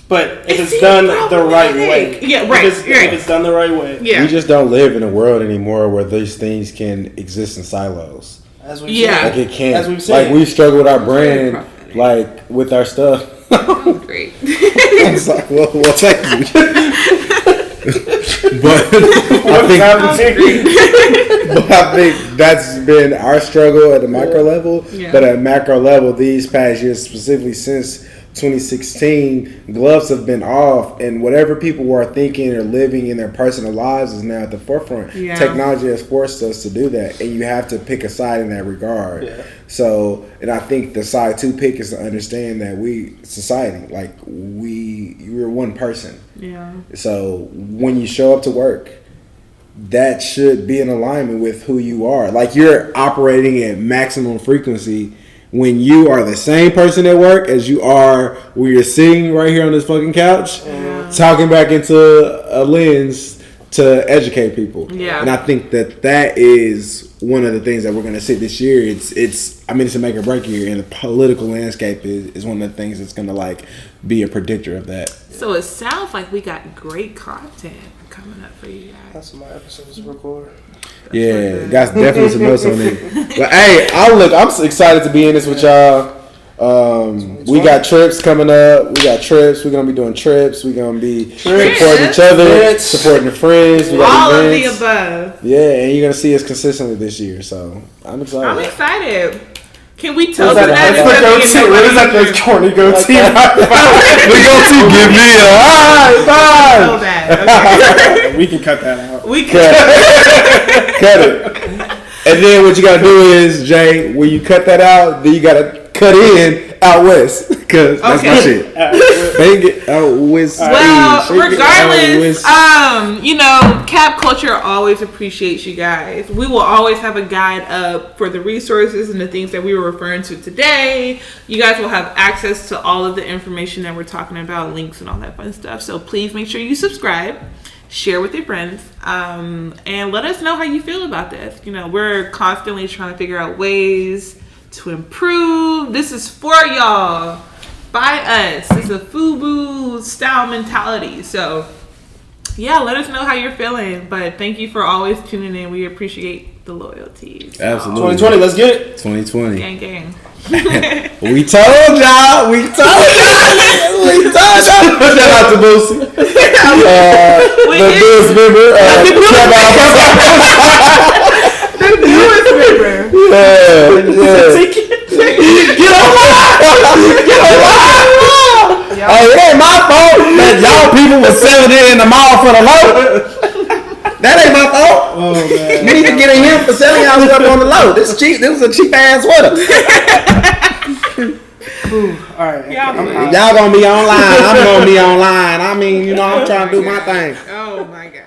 But if it's done the right way. If it's done the right way. We just don't live in a world anymore where these things can exist in silos. As we've seen. Like it can't. As we've seen. Like we struggle with our brand, like with our stuff. Great. I was like, well, thank you. But I think that's been our struggle at the micro level. But at macro level, these past years, specifically since 2016, gloves have been off, and whatever people were thinking or living in their personal lives is now at the forefront. Yeah. Technology has forced us to do that, and you have to pick a side in that regard. Yeah. So, and I think the side to pick is to understand that society, like you're one person. Yeah. So when you show up to work, that should be in alignment with who you are. Like you're operating at maximum frequency when you are the same person at work as you are when you're sitting right here on this fucking couch, talking back into a lens to educate people. Yeah. And I think that is one of the things that we're going to see this year. It's a make or break year, and the political landscape is one of the things that's going to like be a predictor of that. So it sounds like we got great content coming up for you guys. That's my episodes to record. Yeah, got definitely some notes on it. But hey, I'm excited to be in this with y'all. We got trips coming up. We're gonna be doing trips. We're gonna be supporting each other, supporting the friends. We got all events. of the above. Yeah, and you're gonna see us consistently this year. So I'm excited. I'm excited. Can we tell What them is that? that? What is that? The corny goatee. The goatee give me a high So five. bad. Okay. We can cut that out. We Cut it. And then what you gotta do is, Jay, when you cut that out, then you gotta cut in out west, because that's my shit. Bang it out west. Well, Shake it out regardless, west. Cap Culture always appreciates you guys. We will always have a guide up for the resources and the things that we were referring to today. You guys will have access to all of the information that we're talking about, links and all that fun stuff. So please make sure you subscribe, share with your friends, and let us know how you feel about this. We're constantly trying to figure out ways to improve. This is for y'all, by us. It's a FUBU style mentality. So yeah, let us know how you're feeling. But thank you for always tuning in. We appreciate the loyalty. So, Absolutely. 2020, let's get it. 2020. gang gang. We told y'all. Shout out to Boosie. The newest member. The newest member. Get online. Oh, it ain't my fault that y'all people was selling it in the mall for the low. That ain't my fault. Oh man. You need to get a him for selling y'all stuff on the low. This cheap. This was a cheap ass sweater. All right. Y'all gonna be online. I'm gonna be online. I mean, I'm trying to do my thing. Oh my god.